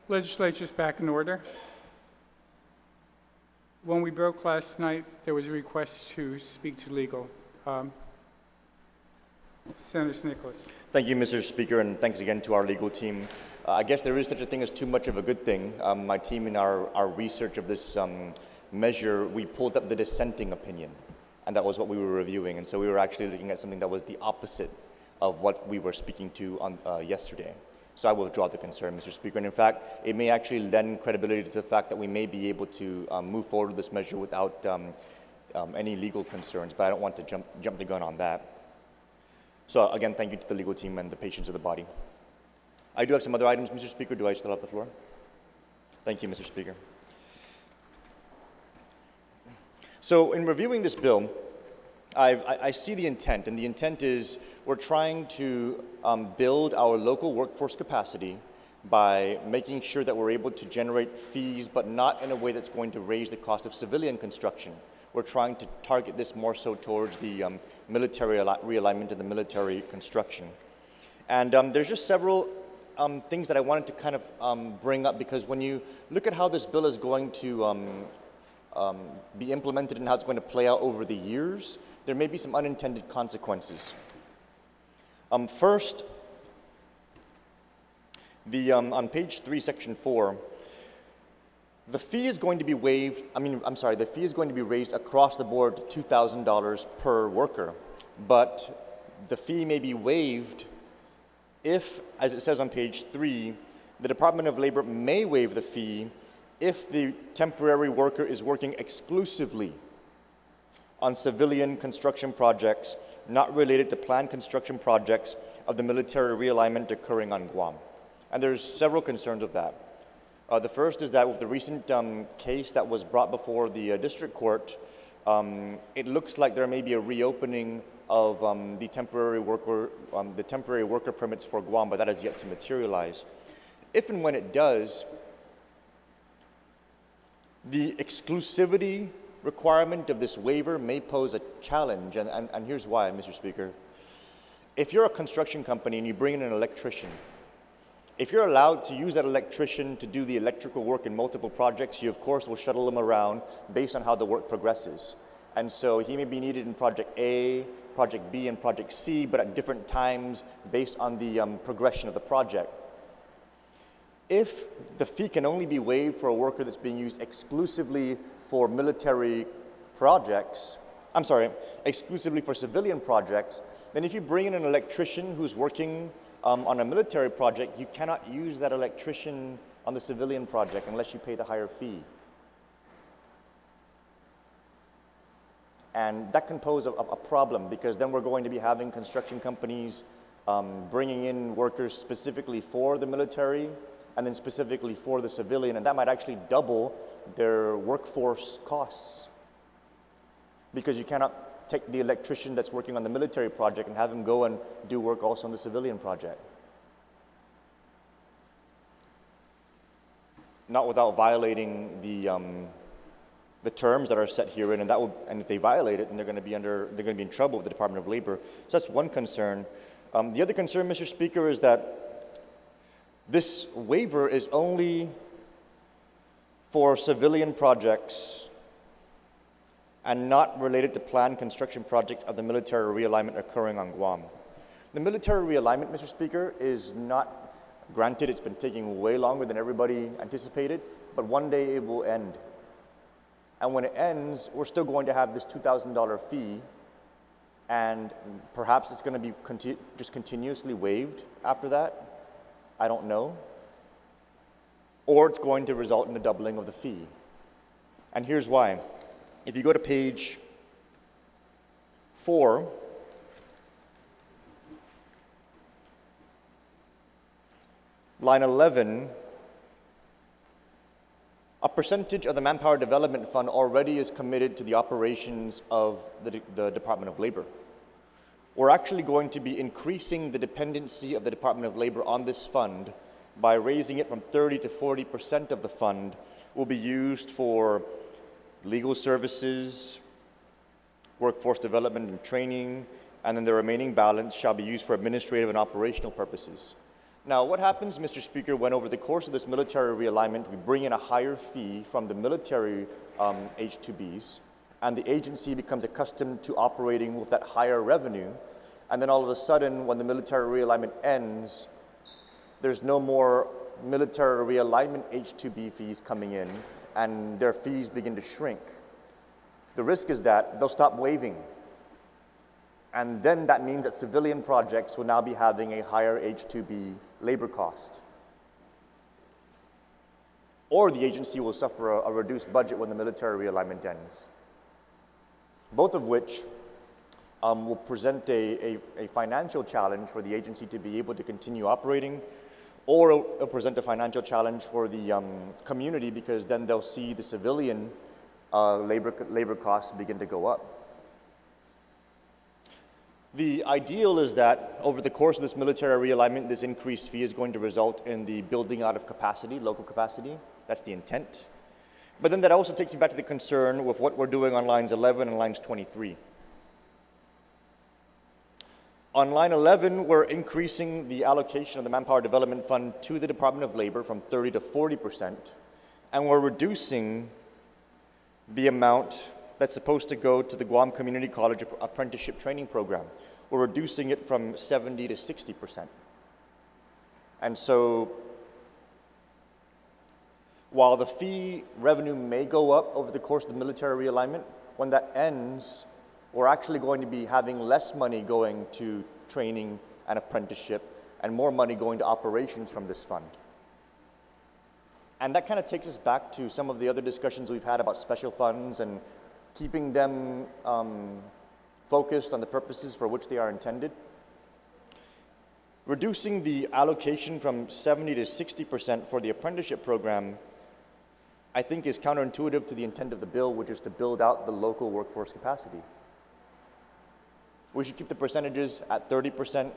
Legislature's back in order. When we broke last night, there was a request to speak to legal. Senator Nicholas. Thank you, Mr. Speaker, and thanks again to our legal team. I guess there is such a thing as too much of a good thing. My team, in our research of this measure, we pulled up the dissenting opinion, and that was what we were reviewing. And so we were actually looking at something that was the opposite of what we were speaking to on yesterday. So I will withdraw the concern, Mr. Speaker. And in fact, it may actually lend credibility to the fact that we may be able to move forward with this measure without any legal concerns, but I don't want to jump the gun on that. So again, thank you to the legal team and the patience of the body. I do have some other items, Mr. Speaker. Do I still have the floor? Thank you, Mr. Speaker. So in reviewing this bill, I see the intent, and the intent is we're trying to build our local workforce capacity by making sure that we're able to generate fees, but not in a way that's going to raise the cost of civilian construction. We're trying to target this more so towards the military realignment and the military construction. And there's just several things that I wanted to kind of bring up, because when you look at how this bill is going to be implemented and how it's going to play out over the years, there may be some unintended consequences. First, on page 3, section 4, the fee is going to be waived, the fee is going to be raised across the board to $2,000 per worker, but the fee may be waived if, as it says on page 3, the Department of Labor may waive the fee if the temporary worker is working exclusively on civilian construction projects not related to planned construction projects of the military realignment occurring on Guam. And there's several concerns of that. The first is that with the recent case that was brought before the district court, it looks like there may be a reopening of the temporary worker permits for Guam, but that has yet to materialize. If and when it does, the exclusivity requirement of this waiver may pose a challenge, and here's why, Mr. Speaker. If you're a construction company and you bring in an electrician, if you're allowed to use that electrician to do the electrical work in multiple projects, you of course will shuttle him around based on how the work progresses. And so he may be needed in project A, project B, and project C, but at different times based on the progression of the project. If the fee can only be waived for a worker that's being used exclusively for military projects, exclusively for civilian projects, then if you bring in an electrician who's working on a military project, you cannot use that electrician on the civilian project unless you pay the higher fee. And that can pose a problem, because then we're going to be having construction companies bringing in workers specifically for the military and then specifically for the civilian, and that might actually double their workforce costs, because you cannot take the electrician that's working on the military project and have him go and do work also on the civilian project. Not without violating the terms that are set herein, and if they violate it, then they're going to be in trouble with the Department of Labor. So that's one concern. The other concern, Mr. Speaker, is that this waiver is only for civilian projects and not related to planned construction projects of the military realignment occurring on Guam. The military realignment, Mr. Speaker, is not granted. It's been taking way longer than everybody anticipated, but one day it will end. And when it ends, we're still going to have this $2,000 fee, and perhaps it's going to be just continuously waived after that. I don't know. Or it's going to result in a doubling of the fee. And here's why. If you go to page 4, line 11, a percentage of the Manpower Development Fund already is committed to the operations of the Department of Labor. We're actually going to be increasing the dependency of the Department of Labor on this fund by raising it from 30% to 40% of the fund will be used for legal services, workforce development and training, and then the remaining balance shall be used for administrative and operational purposes. Now, what happens, Mr. Speaker, when over the course of this military realignment, we bring in a higher fee from the military H-2Bs, and the agency becomes accustomed to operating with that higher revenue, and then all of a sudden, when the military realignment ends, there's no more military realignment H-2B fees coming in, and their fees begin to shrink. The risk is that they'll stop waiving. And then that means that civilian projects will now be having a higher H-2B labor cost. Or the agency will suffer a reduced budget when the military realignment ends. Both of which will present a financial challenge for the agency to be able to continue operating, or it'll present a financial challenge for the community, because then they'll see the civilian labor costs begin to go up. The ideal is that over the course of this military realignment, this increased fee is going to result in the building out of capacity, local capacity. That's the intent. But then that also takes me back to the concern with what we're doing on lines 11 and lines 23. On line 11, we're increasing the allocation of the Manpower Development Fund to the Department of Labor from 30 to 40%, and we're reducing the amount that's supposed to go to the Guam Community College Apprenticeship Training Program. We're reducing it from 70 to 60%. And so, while the fee revenue may go up over the course of the military realignment, when that ends, we're actually going to be having less money going to training and apprenticeship and more money going to operations from this fund. And that kind of takes us back to some of the other discussions we've had about special funds and keeping them focused on the purposes for which they are intended. Reducing the allocation from 70 to 60% for the apprenticeship program, I think, is counterintuitive to the intent of the bill, which is to build out the local workforce capacity. We should keep the percentages at 30%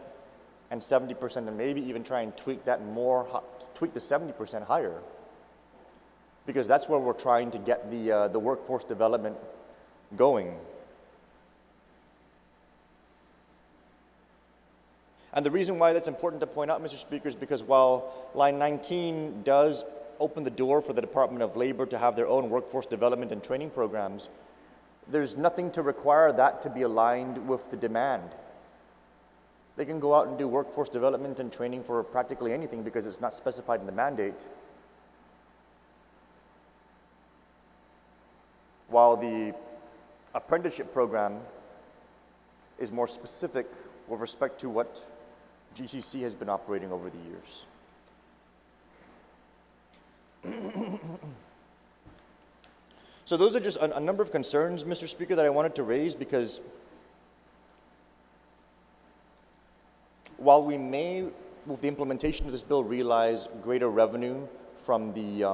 and 70%, and maybe even try and tweak that more, tweak the 70% higher, because that's where we're trying to get the workforce development going. And the reason why that's important to point out, Mr. Speaker, is because while line 19 does open the door for the Department of Labor to have their own workforce development and training programs, there's nothing to require that to be aligned with the demand. They can go out and do workforce development and training for practically anything because it's not specified in the mandate. While the apprenticeship program is more specific with respect to what GCC has been operating over the years. So those are just a number of concerns, Mr. Speaker, that I wanted to raise, because while we may, with the implementation of this bill, realize greater revenue from the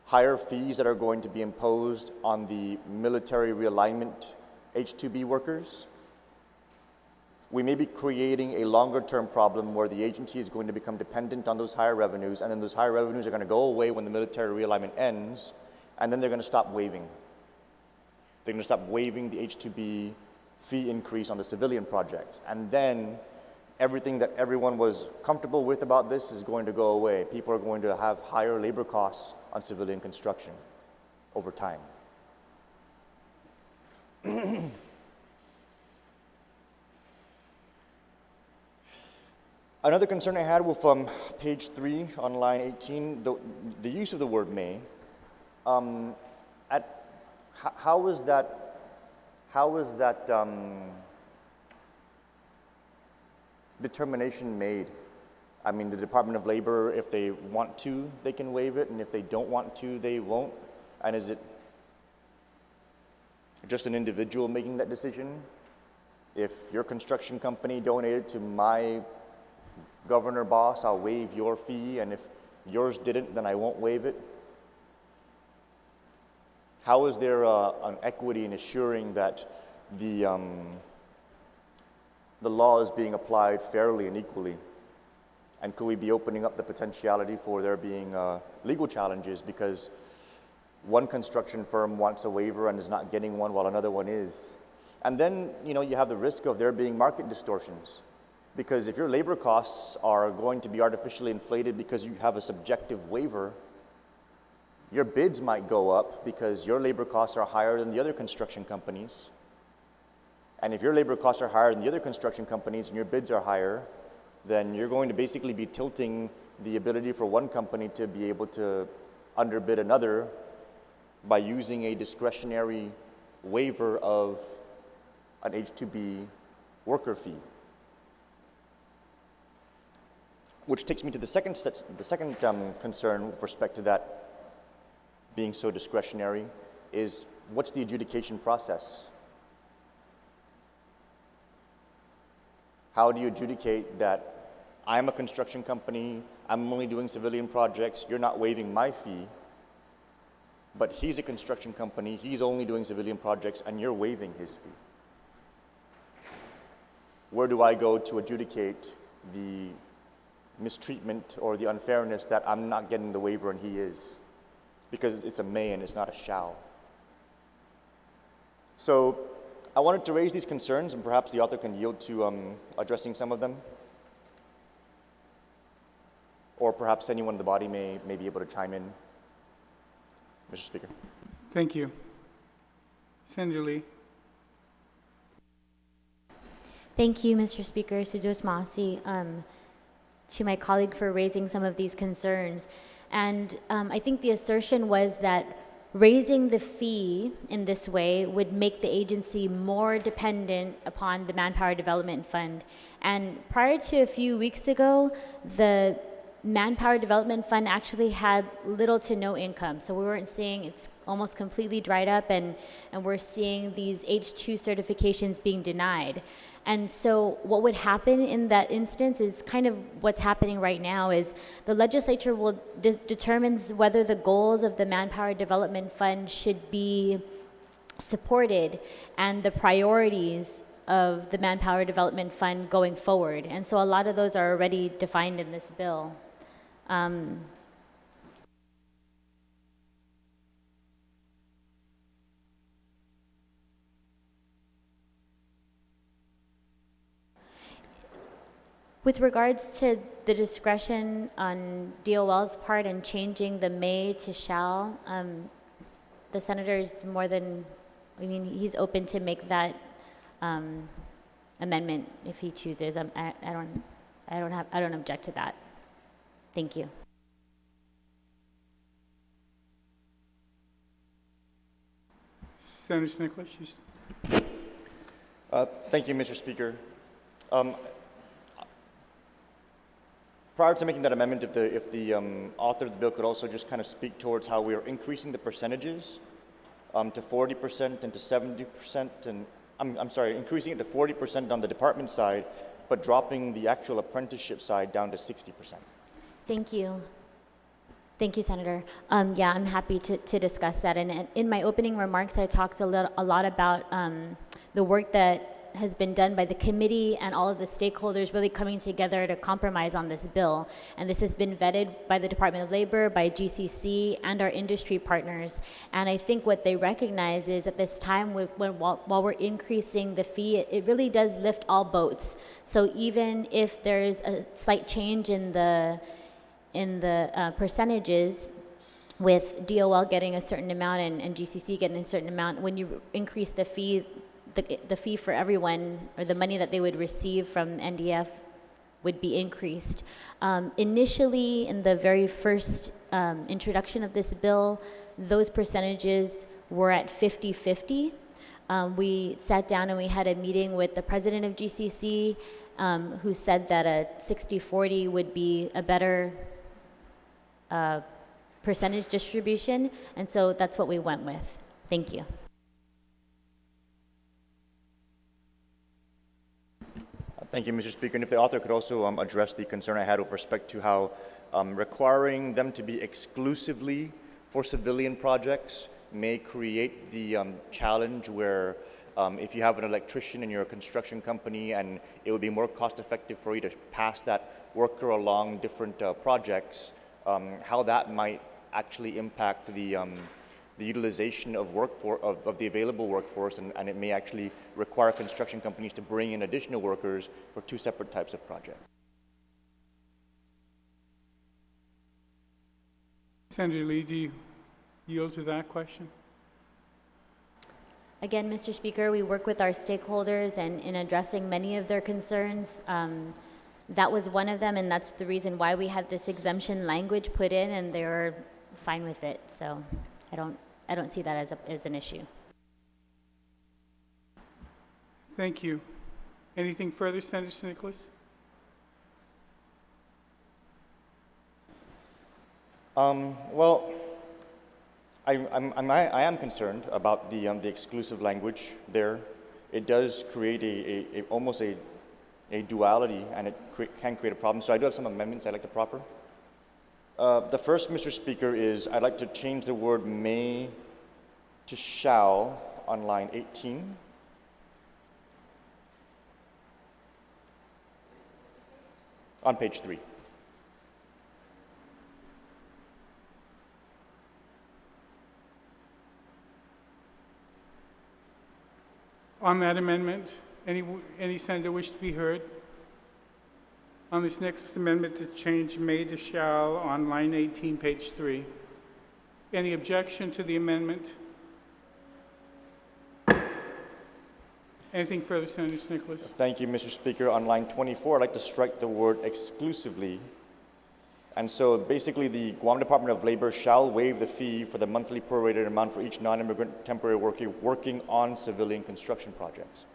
higher fees that are going to be imposed on the military realignment H-2B workers, we may be creating a longer-term problem where the agency is going to become dependent on those higher revenues, and then those higher revenues are going to go away when the military realignment ends, and then they're going to stop waiving. They're going to stop waiving the H-2B fee increase on the civilian projects, and then everything that everyone was comfortable with about this is going to go away. People are going to have higher labor costs on civilian construction over time. Another concern I had with page 3 on line 18, the use of the word may. How is that determination made? I mean, the Department of Labor, if they want to, they can waive it, and if they don't want to, they won't. And is it just an individual making that decision? If your construction company donated to my governor boss, I'll waive your fee, and if yours didn't, then I won't waive it. How is there an equity in assuring that the law is being applied fairly and equally? And could we be opening up the potentiality for there being legal challenges because one construction firm wants a waiver and is not getting one while another one is? And then, you have the risk of there being market distortions. Because if your labor costs are going to be artificially inflated because you have a subjective waiver, your bids might go up because your labor costs are higher than the other construction companies. And if your labor costs are higher than the other construction companies and your bids are higher, then you're going to basically be tilting the ability for one company to be able to underbid another by using a discretionary waiver of an H-2B worker fee. Which takes me to the second concern with respect to that being so discretionary is what's the adjudication process? How do you adjudicate that I'm a construction company, I'm only doing civilian projects, you're not waiving my fee, but he's a construction company, he's only doing civilian projects, and you're waiving his fee? Where do I go to adjudicate the mistreatment or the unfairness that I'm not getting the waiver and he is? Because it's a may and it's not a shall. So I wanted to raise these concerns, and perhaps the author can yield to addressing some of them. Or perhaps anyone in the body may be able to chime in. Mr. Speaker. Thank you. Senator Lee. Thank you, Mr. Speaker, Sujos Masi, to my colleague for raising some of these concerns. And I think the assertion was that raising the fee in this way would make the agency more dependent upon the Manpower Development Fund. And prior to a few weeks ago, the Manpower Development Fund actually had little to no income. So we weren't seeing, it's almost completely dried up, and we're seeing these H2 certifications being denied. And so what would happen in that instance is kind of what's happening right now is the legislature will determines whether the goals of the Manpower Development Fund should be supported and the priorities of the Manpower Development Fund going forward. And so a lot of those are already defined in this bill. With regards to the discretion on DOL's part and changing the may to shall, the senator's more than, I mean, he's open to make that amendment if he chooses. I don't object to that. Thank you. Senator Snicklish. Thank you, Mr. Speaker. Prior to making that amendment, if the author of the bill could also just kind of speak towards how we are increasing the percentages to 40% and to 70%, and I'm sorry, increasing it to 40% on the department side, but dropping the actual apprenticeship side down to 60%. Thank you. Thank you, Senator. Yeah, I'm happy to discuss that. And in my opening remarks, I talked a lot about the work that has been done by the committee and all of the stakeholders really coming together to compromise on this bill. And this has been vetted by the Department of Labor, by GCC, and our industry partners. And I think what they recognize is at this time, while we're increasing the fee, it really does lift all boats. So even if there's a slight change in the percentages, with DOL getting a certain amount and GCC getting a certain amount, when you increase the fee, the fee for everyone, or the money that they would receive from NDF, would be increased. Initially, in the very first introduction of this bill, those percentages were at 50-50. We sat down and we had a meeting with the president of GCC, who said that a 60-40 would be a better percentage distribution, and so that's what we went with. Thank you. Thank you, Mr. Speaker. And if the author could also address the concern I had with respect to how requiring them to be exclusively for civilian projects may create the challenge where if you have an electrician and you're a construction company and it would be more cost effective for you to pass that worker along different projects, how that might actually impact the the utilization of of the available workforce, and it may actually require construction companies to bring in additional workers for two separate types of projects. Senator Lee, do you yield to that question? Again, Mr. Speaker, we work with our stakeholders and in addressing many of their concerns. That was one of them, and that's the reason why we had this exemption language put in, and they were fine with it. So I don't see that as an issue. Thank you. Anything further, Senator Nicholas? Well, I am concerned about the exclusive language there. It does create almost a duality, and it can create a problem. So I do have some amendments I'd like to proffer. The first, Mr. Speaker, is I'd like to change the word may to shall on line 18. On page 3. On that amendment, any senator wish to be heard? On this next amendment to change may to shall on line 18, page 3. Any objection to the amendment? Anything further, Senator Nicholas? Thank you, Mr. Speaker. On line 24, I'd like to strike the word exclusively. And so basically, the Guam Department of Labor shall waive the fee for the monthly prorated amount for each non-immigrant temporary worker working on civilian construction projects.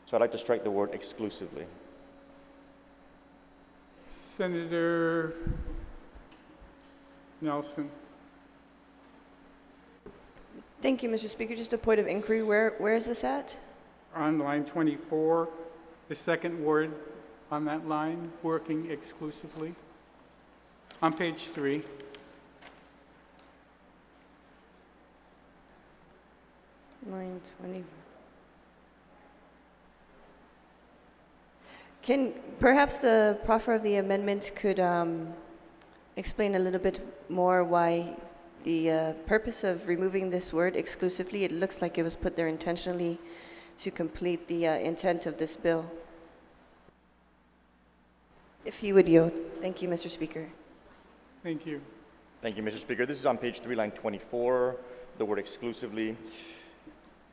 So I'd like to strike the word exclusively. Senator Nelson. Thank you, Mr. Speaker. Just a point of inquiry. Where is this at? On line 24, the second word on that line, working exclusively. On page 3. Line 20. Can perhaps the proffer of the amendment could explain a little bit more why the purpose of removing this word exclusively? It looks like it was put there intentionally to complete the intent of this bill. If you would yield. Thank you, Mr. Speaker. Thank you. Thank you, Mr. Speaker. This is on page 3, line 24, the word exclusively.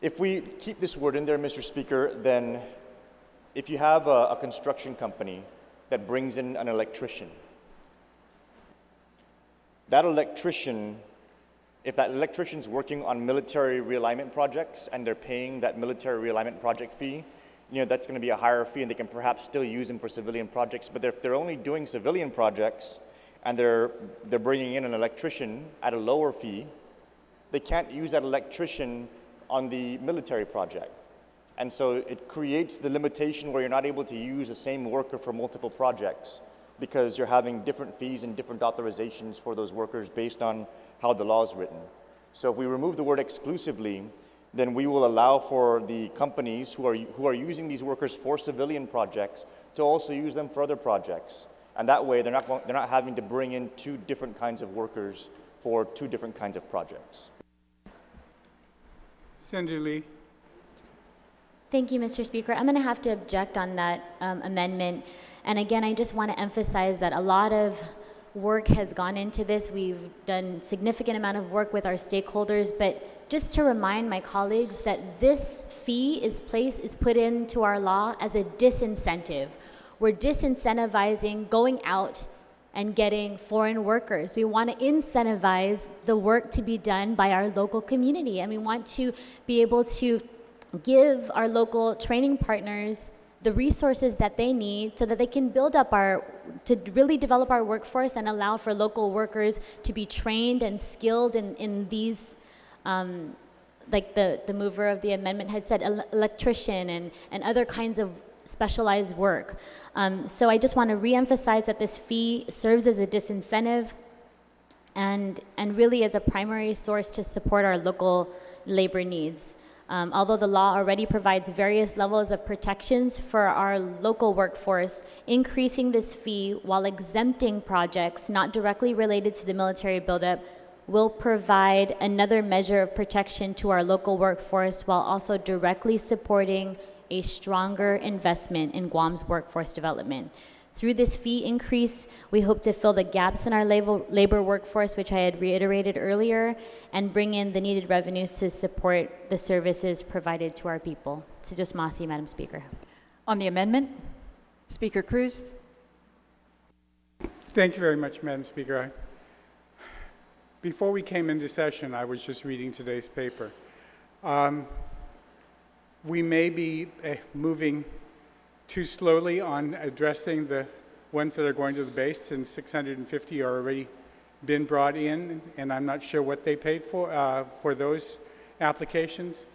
If we keep this word in there, Mr. Speaker, then if you have a construction company that brings in an electrician, that electrician, if that electrician's working on military realignment projects and they're paying that military realignment project fee, that's going to be a higher fee, and they can perhaps still use them for civilian projects. But if they're only doing civilian projects and they're bringing in an electrician at a lower fee, they can't use that electrician on the military project. And so it creates the limitation where you're not able to use the same worker for multiple projects because you're having different fees and different authorizations for those workers based on how the law is written. So if we remove the word exclusively, then we will allow for the companies who are using these workers for civilian projects to also use them for other projects. And that way, they're not having to bring in two different kinds of workers for two different kinds of projects. Senator Lee. Thank you, Mr. Speaker. I'm going to have to object on that amendment. And again, I just want to emphasize that a lot of work has gone into this. We've done significant amount of work with our stakeholders, but just to remind my colleagues that this fee is put into our law as a disincentive. We're disincentivizing going out and getting foreign workers. We want to incentivize the work to be done by our local community, and we want to be able to give our local training partners the resources that they need so that they can build up to really develop our workforce and allow for local workers to be trained and skilled in these, like the mover of the amendment had said, electrician and other kinds of specialized work. So I just want to reemphasize that this fee serves as a disincentive and really as a primary source to support our local labor needs. Although the law already provides various levels of protections for our local workforce, increasing this fee while exempting projects not directly related to the military buildup will provide another measure of protection to our local workforce while also directly supporting a stronger investment in Guam's workforce development. Through this fee increase, we hope to fill the gaps in our labor workforce, which I had reiterated earlier, and bring in the needed revenues to support the services provided to our people. Sujus Masi, Madam Speaker. On the amendment, Speaker Cruz. Thank you very much, Madam Speaker. Before we came into session, I was just reading today's paper. We may be moving too slowly on addressing the ones that are going to the base, since 650 are already been brought in, and I'm not sure what they paid for those applications.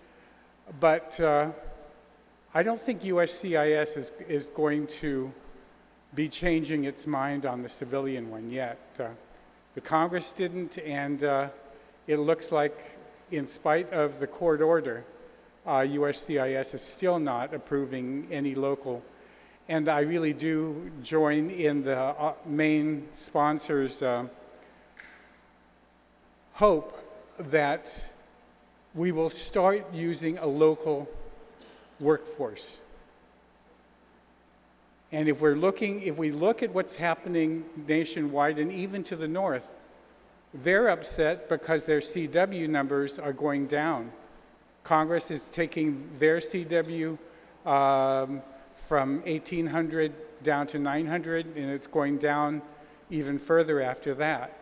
But I don't think USCIS is going to be changing its mind on the civilian one yet. The Congress didn't, and it looks like, in spite of the court order, USCIS is still not approving any local. And I really do join in the main sponsor's hope that we will start using a local workforce. And if we look at what's happening nationwide and even to the north, they're upset because their CW numbers are going down. Congress is taking their CW from 1,800 down to 900, and it's going down even further after that.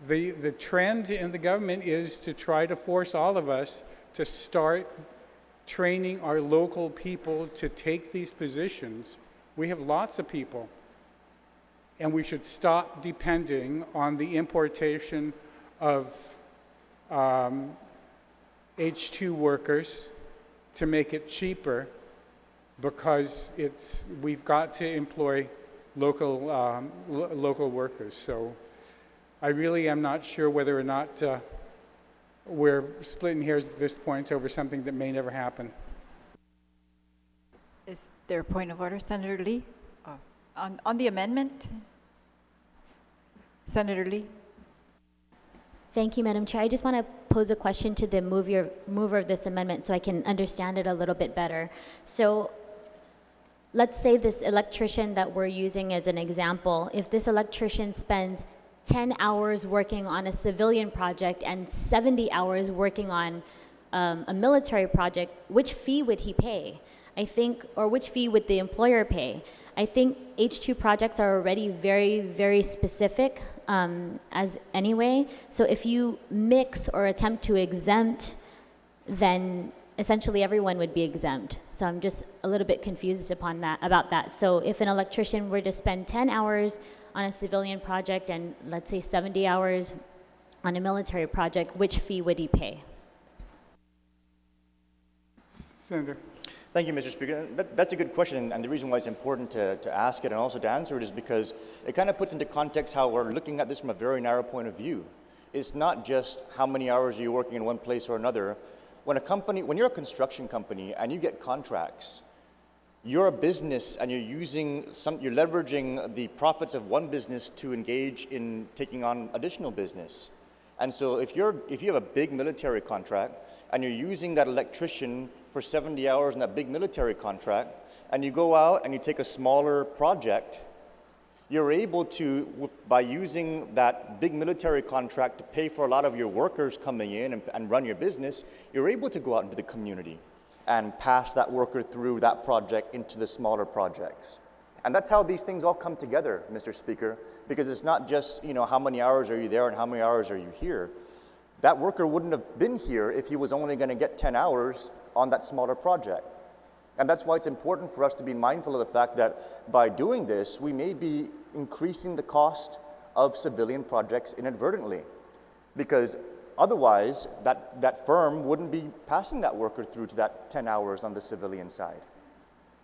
The trend in the government is to try to force all of us to start training our local people to take these positions. We have lots of people, and we should stop depending on the importation of H2 workers to make it cheaper, because we've got to employ local workers. So I really am not sure whether or not we're splitting hairs at this point over something that may never happen. Is there a point of order, Senator Lee? On the amendment, Senator Lee. Thank you, Madam Chair. I just want to pose a question to the mover of this amendment so I can understand it a little bit better. So let's say this electrician that we're using as an example, if this electrician spends 10 hours working on a civilian project and 70 hours working on a military project, which fee would he pay? I think, or which fee would the employer pay? I think H2 projects are already very, very specific as anyway. So if you mix or attempt to exempt, then essentially everyone would be exempt. So I'm just a little bit confused about that. So if an electrician were to spend 10 hours on a civilian project and let's say 70 hours on a military project, which fee would he pay? Senator. Thank you, Mr. Speaker. That's a good question, and the reason why it's important to ask it and also to answer it is because it kind of puts into context how we're looking at this from a very narrow point of view. It's not just how many hours are you working in one place or another. When you're a construction company and you get contracts, you're a business and you're leveraging the profits of one business to engage in taking on additional business. And so if you have a big military contract and you're using that electrician for 70 hours in that big military contract, and you go out and you take a smaller project, you're able to, by using that big military contract to pay for a lot of your workers coming in and run your business, you're able to go out into the community and pass that worker through that project into the smaller projects. And that's how these things all come together, Mr. Speaker, because it's not just, how many hours are you there and how many hours are you here. That worker wouldn't have been here if he was only going to get 10 hours on that smaller project. And that's why it's important for us to be mindful of the fact that by doing this, we may be increasing the cost of civilian projects inadvertently, because otherwise that firm wouldn't be passing that worker through to that 10 hours on the civilian side.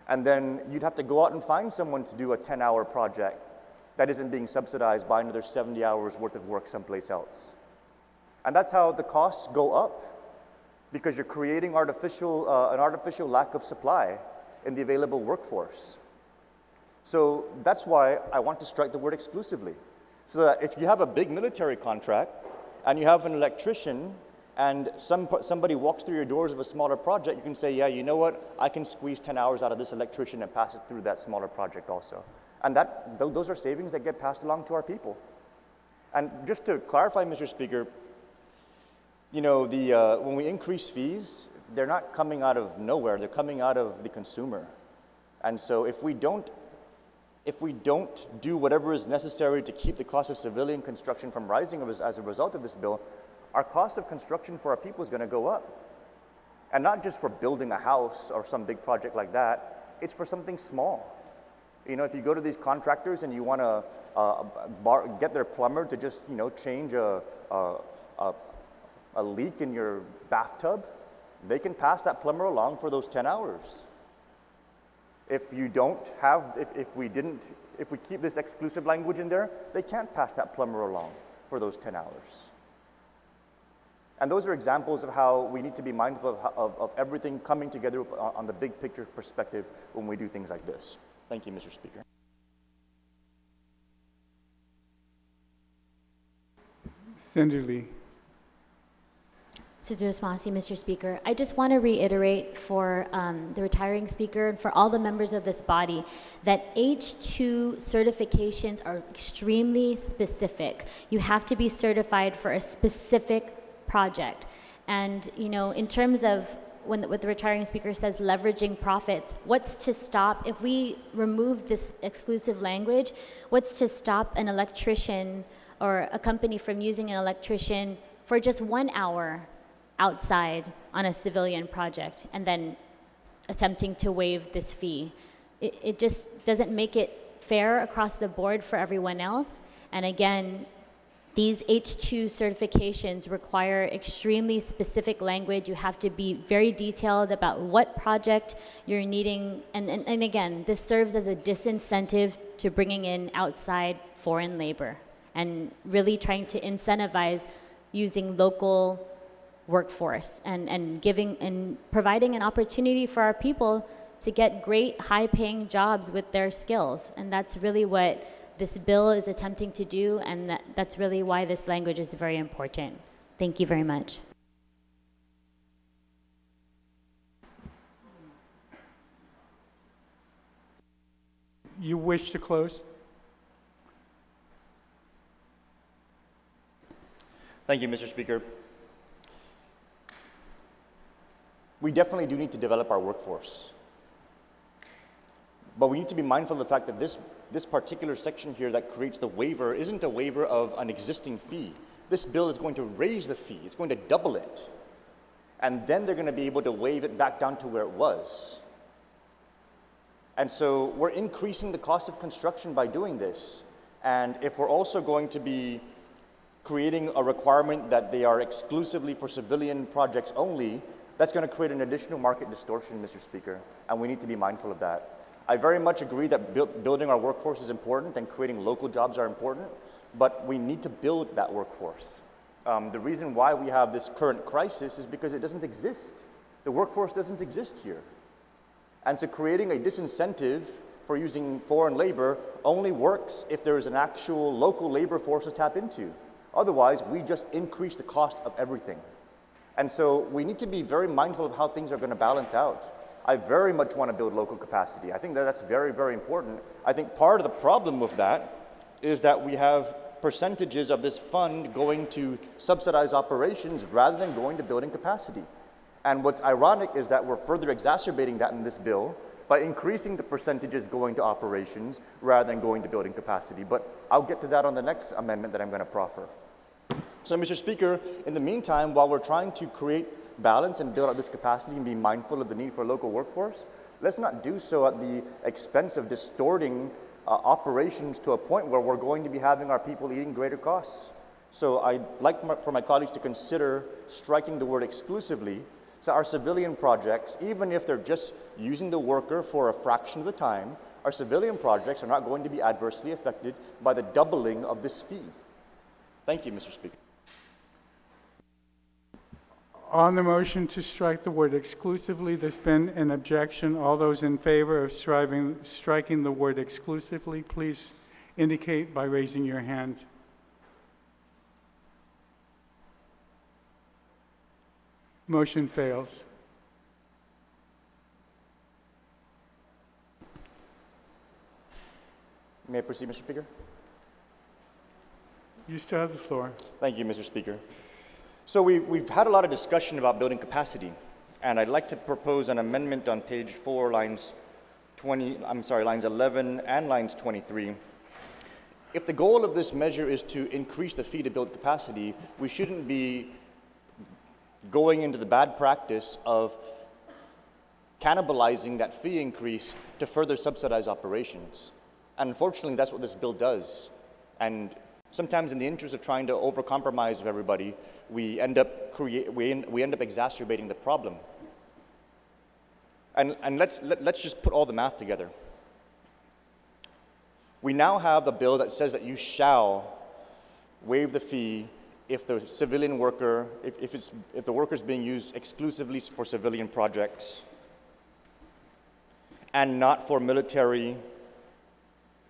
And then you'd have to go out and find someone to do a 10-hour project that isn't being subsidized by another 70 hours worth of work someplace else. And that's how the costs go up, because you're creating an artificial lack of supply in the available workforce. So that's why I want to strike the word exclusively, so that if you have a big military contract and you have an electrician, and somebody walks through your doors of a smaller project, you can say, yeah, you know what, I can squeeze 10 hours out of this electrician and pass it through that smaller project also. And those are savings that get passed along to our people. And just to clarify, Mr. Speaker, you know, when we increase fees, they're not coming out of nowhere, they're coming out of the consumer. And so if we don't do whatever is necessary to keep the cost of civilian construction from rising as a result of this bill, our cost of construction for our people is going to go up. And not just for building a house or some big project like that, it's for something small. You know, if you go to these contractors and you want to get their plumber to just, you know, change a leak in your bathtub, they can pass that plumber along for those 10 hours. If we keep this exclusive language in there, they can't pass that plumber along for those 10 hours. And those are examples of how we need to be mindful of everything coming together on the big picture perspective when we do things like this. Thank you, Mr. Speaker. Senator Lee. Sidus Masi, Mr. Speaker. I just want to reiterate for the retiring speaker and for all the members of this body that H2 certifications are extremely specific. You have to be certified for a specific project. And, you know, in terms of what the retiring speaker says, leveraging profits, what's to stop, if we remove this exclusive language, what's to stop an electrician or a company from using an electrician for just 1 hour outside on a civilian project and then attempting to waive this fee? It just doesn't make it fair across the board for everyone else. And again, these H2 certifications require extremely specific language. You have to be very detailed about what project you're needing. And again, this serves as a disincentive to bringing in outside foreign labor and really trying to incentivize using local workforce and giving and providing an opportunity for our people to get great high-paying jobs with their skills. And that's really what this bill is attempting to do, and that's really why this language is very important. Thank you very much. You wish to close? Thank you, Mr. Speaker. We definitely do need to develop our workforce. But we need to be mindful of the fact that this particular section here that creates the waiver isn't a waiver of an existing fee. This bill is going to raise the fee. It's going to double it. And then they're going to be able to waive it back down to where it was. And so we're increasing the cost of construction by doing this. And if we're also going to be creating a requirement that they are exclusively for civilian projects only, that's going to create an additional market distortion, Mr. Speaker, and we need to be mindful of that. I very much agree that building our workforce is important and creating local jobs are important, but we need to build that workforce. The reason why we have this current crisis is because it doesn't exist. The workforce doesn't exist here. And so creating a disincentive for using foreign labor only works if there is an actual local labor force to tap into. Otherwise, we just increase the cost of everything. And so we need to be very mindful of how things are going to balance out. I very much want to build local capacity. I think that that's very, very important. I think part of the problem with that is that we have percentages of this fund going to subsidize operations rather than going to building capacity. And what's ironic is that we're further exacerbating that in this bill by increasing the percentages going to operations rather than going to building capacity. But I'll get to that on the next amendment that I'm going to proffer. So, Mr. Speaker, in the meantime, while we're trying to create balance and build out this capacity and be mindful of the need for a local workforce, let's not do so at the expense of distorting operations to a point where we're going to be having our people eating greater costs. So I'd like for my colleagues to consider striking the word exclusively, so our civilian projects, even if they're just using the worker for a fraction of the time, our civilian projects are not going to be adversely affected by the doubling of this fee. Thank you, Mr. Speaker. On the motion to strike the word exclusively, there's been an objection. All those in favor of striking the word exclusively, please indicate by raising your hand. Motion fails. May I proceed, Mr. Speaker? You still have the floor. Thank you, Mr. Speaker. So we've had a lot of discussion about building capacity, and I'd like to propose an amendment on page 4, lines 11 and lines 23. If the goal of this measure is to increase the fee to build capacity, we shouldn't be going into the bad practice of cannibalizing that fee increase to further subsidize operations. And unfortunately, that's what this bill does. And sometimes in the interest of trying to overcompromise with everybody, we end up exacerbating the problem. And let's just put all the math together. We now have a bill that says that you shall waive the fee if the civilian worker, if the worker is being used exclusively for civilian projects and not for military,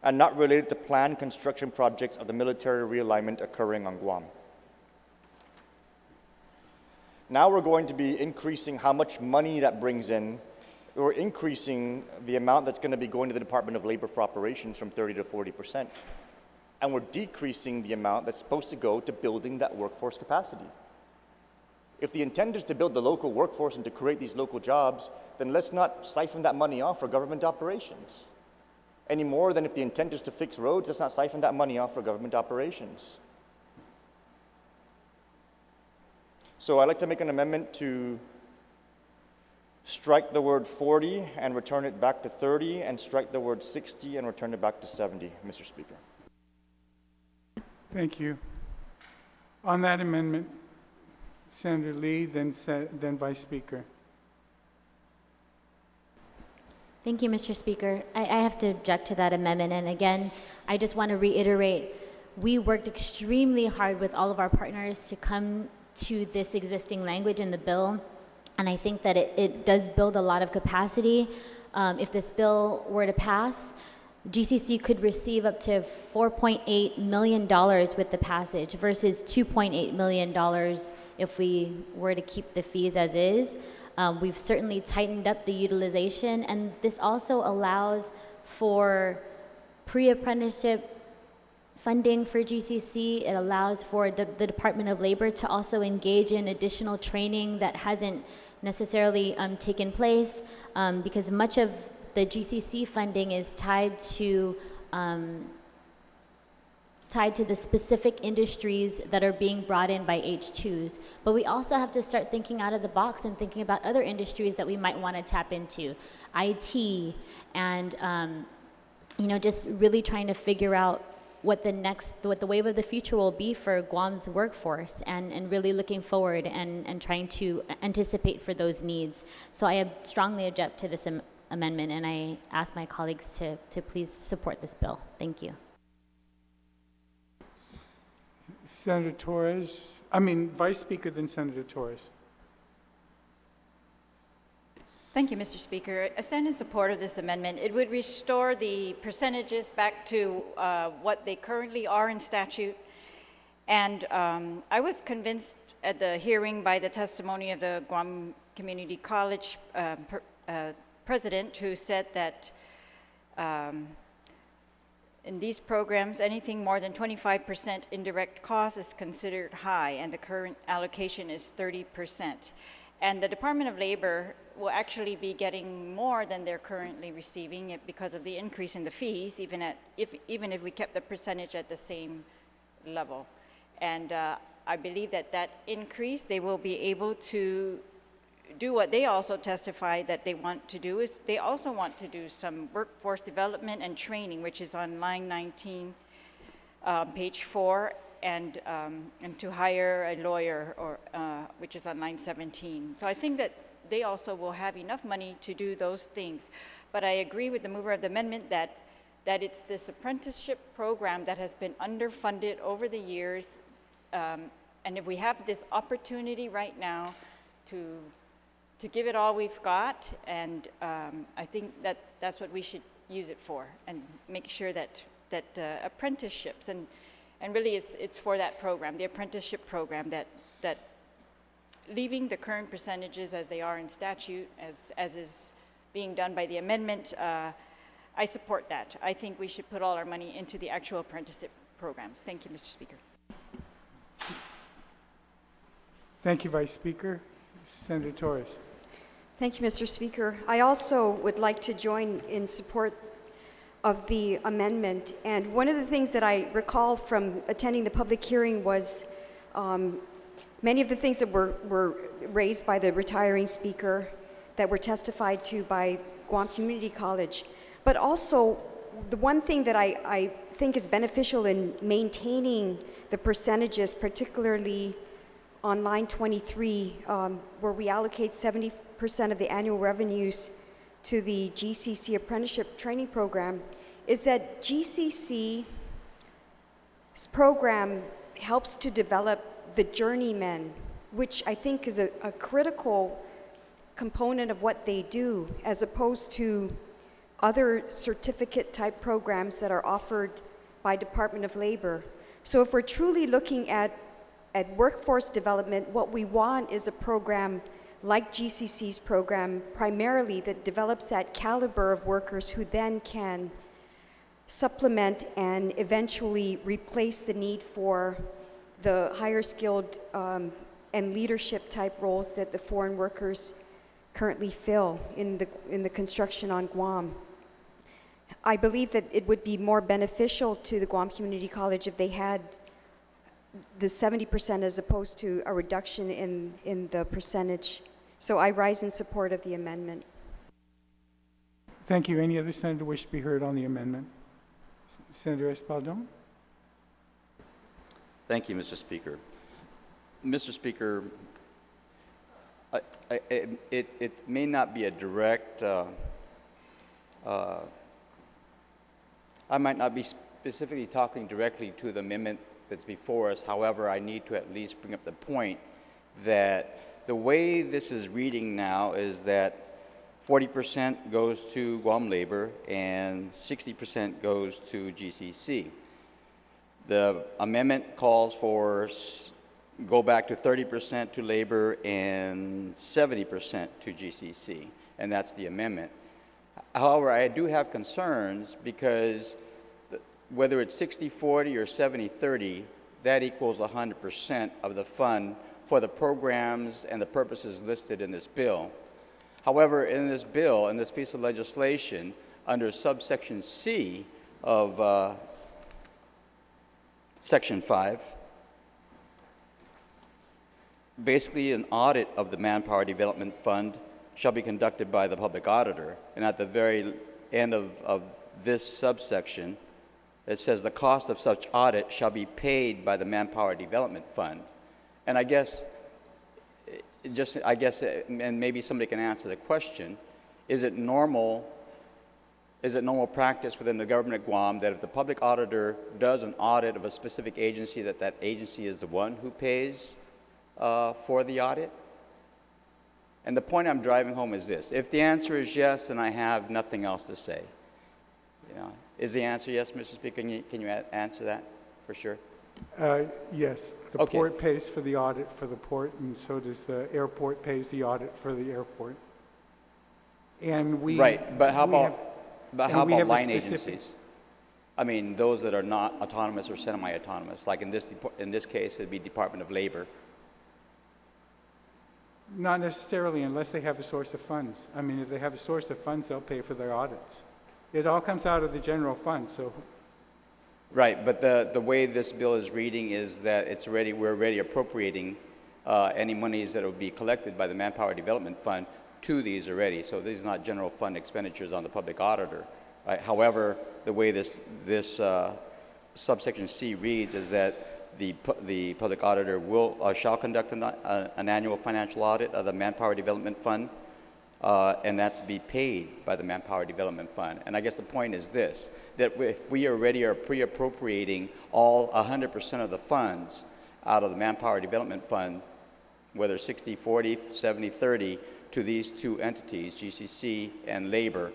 and not related to planned construction projects of the military realignment occurring on Guam. Now we're going to be increasing how much money that brings in. We're increasing the amount that's going to be going to the Department of Labor for operations from 30 to 40%. And we're decreasing the amount that's supposed to go to building that workforce capacity. If the intent is to build the local workforce and to create these local jobs, then let's not siphon that money off for government operations. Any more than if the intent is to fix roads, let's not siphon that money off for government operations. So I'd like to make an amendment to strike the word 40 and return it back to 30, and strike the word 60 and return it back to 70, Mr. Speaker. Thank you. On that amendment, Senator Lee, then Vice Speaker. Thank you, Mr. Speaker. I have to object to that amendment. And again, I just want to reiterate, we worked extremely hard with all of our partners to come to this existing language in the bill. And I think that it does build a lot of capacity. If this bill were to pass, GCC could receive up to $4.8 million with the passage versus $2.8 million if we were to keep the fees as is. We've certainly tightened up the utilization, and this also allows for pre-apprenticeship funding for GCC. It allows for the Department of Labor to also engage in additional training that hasn't necessarily taken place, because much of the GCC funding is tied to the specific industries that are being brought in by H2s. But we also have to start thinking out of the box and thinking about other industries that we might want to tap into, IT, and just really trying to figure out what the wave of the future will be for Guam's workforce, and really looking forward and trying to anticipate for those needs. So I strongly object to this amendment, and I ask my colleagues to please support this bill. Thank you. Senator Torres, Vice Speaker, then Senator Torres. Thank you, Mr. Speaker. I stand in support of this amendment. It would restore the percentages back to what they currently are in statute. And I was convinced at the hearing by the testimony of the Guam Community College president, who said that in these programs, anything more than 25% indirect cost is considered high, and the current allocation is 30%. And the Department of Labor will actually be getting more than they're currently receiving because of the increase in the fees, even if we kept the percentage at the same level. And I believe that increase, they will be able to do what they also testified that they want to do, is they also want to do some workforce development and training, which is on line 19, page 4, and to hire a lawyer, or which is on line 17. So I think that they also will have enough money to do those things. But I agree with the mover of the amendment that it's this apprenticeship program that has been underfunded over the years. And if we have this opportunity right now to give it all we've got, and I think that's what we should use it for, and make sure that apprenticeships, and really it's for that program, the apprenticeship program, that leaving the current percentages as they are in statute, as is being done by the amendment, I support that. I think we should put all our money into the actual apprenticeship programs. Thank you, Mr. Speaker. Thank you, Vice Speaker. Senator Torres. Thank you, Mr. Speaker. I also would like to join in support of the amendment. And one of the things that I recall from attending the public hearing was many of the things that were raised by the retiring speaker, that were testified to by Guam Community College. But also, the one thing that I think is beneficial in maintaining the percentages, particularly on line 23, where we allocate 70% of the annual revenues to the GCC Apprenticeship Training Program, is that GCC's program helps to develop the journeymen, which I think is a critical component of what they do, as opposed to other certificate type programs that are offered by Department of Labor. So if we're truly looking at workforce development, what we want is a program like GCC's program, primarily that develops that caliber of workers who then can supplement and eventually replace the need for the higher skilled and leadership type roles that the foreign workers currently fill in the construction on Guam. I believe that it would be more beneficial to the Guam Community College if they had the 70% as opposed to a reduction in the percentage. So I rise in support of the amendment. Thank you. Any other senator wish to be heard on the amendment? Senator Espaldon. Thank you, Mr. Speaker. Mr. Speaker, it may not be a direct, I might not be specifically talking directly to the amendment that's before us. However, I need to at least bring up the point that the way this is reading now is that 40% goes to Guam Labor and 60% goes to GCC. The amendment calls for go back to 30% to Labor and 70% to GCC, and that's the amendment. However, I do have concerns because whether it's 60-40 or 70-30, that equals 100% of the fund for the programs and the purposes listed in this bill. However, in this bill, in this piece of legislation, under subsection C of Section 5, basically an audit of the Manpower Development Fund shall be conducted by the public auditor. And at the very end of this subsection, it says the cost of such audit shall be paid by the Manpower Development Fund. And I guess, and maybe somebody can answer the question, is it normal practice within the government of Guam that if the public auditor does an audit of a specific agency, that agency is the one who pays for the audit? And the point I'm driving home is this: if the answer is yes, then I have nothing else to say. Is the answer yes, Mr. Speaker? Can you answer that for sure? Yes. The Okay. port pays for the audit for the port, and so does the airport pays the audit for the airport. And we Right, but how about have a line specific- agencies? I mean, those that are not autonomous or semi-autonomous. Like in this case, it'd be Department of Labor. Not necessarily, unless they have a source of funds. I mean, if they have a source of funds, they'll pay for their audits. It all comes out of the general fund, so Right, but the way this bill is reading is that we're already appropriating any monies that will be collected by the Manpower Development Fund to these already. So these are not general fund expenditures on the public auditor. Right? However, the way this subsection C reads is that the public auditor shall conduct an annual financial audit of the Manpower Development Fund, and that's to be paid by the Manpower Development Fund. And I guess the point is this, that if we already are pre-appropriating all 100% of the funds out of the Manpower Development Fund, whether 60-40, 70-30, to these two entities, GCC and Labor,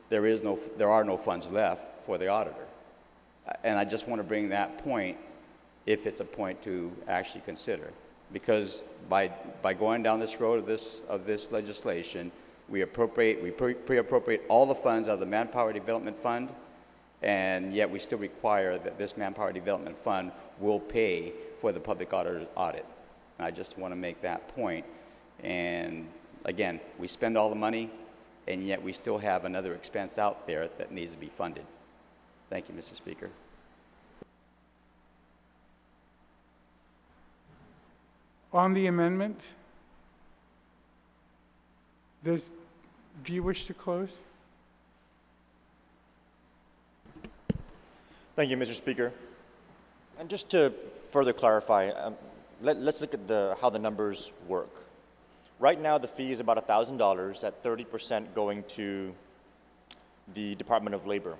there are no funds left for the auditor. And I just want to bring that point, if it's a point to actually consider. because by going down this road of this legislation, we pre-appropriate all the funds out of the Manpower Development Fund, and yet we still require that this Manpower Development Fund will pay for the public auditor's audit. And I just want to make that point. And again, we spend all the money, and yet we still have another expense out there that needs to be funded. Thank you, Mr. Speaker. On the amendment, do you wish to close? Thank you, Mr. Speaker. And just to further clarify, let's look at how the numbers work. Right now, the fee is about $1,000, at 30% going to the Department of Labor,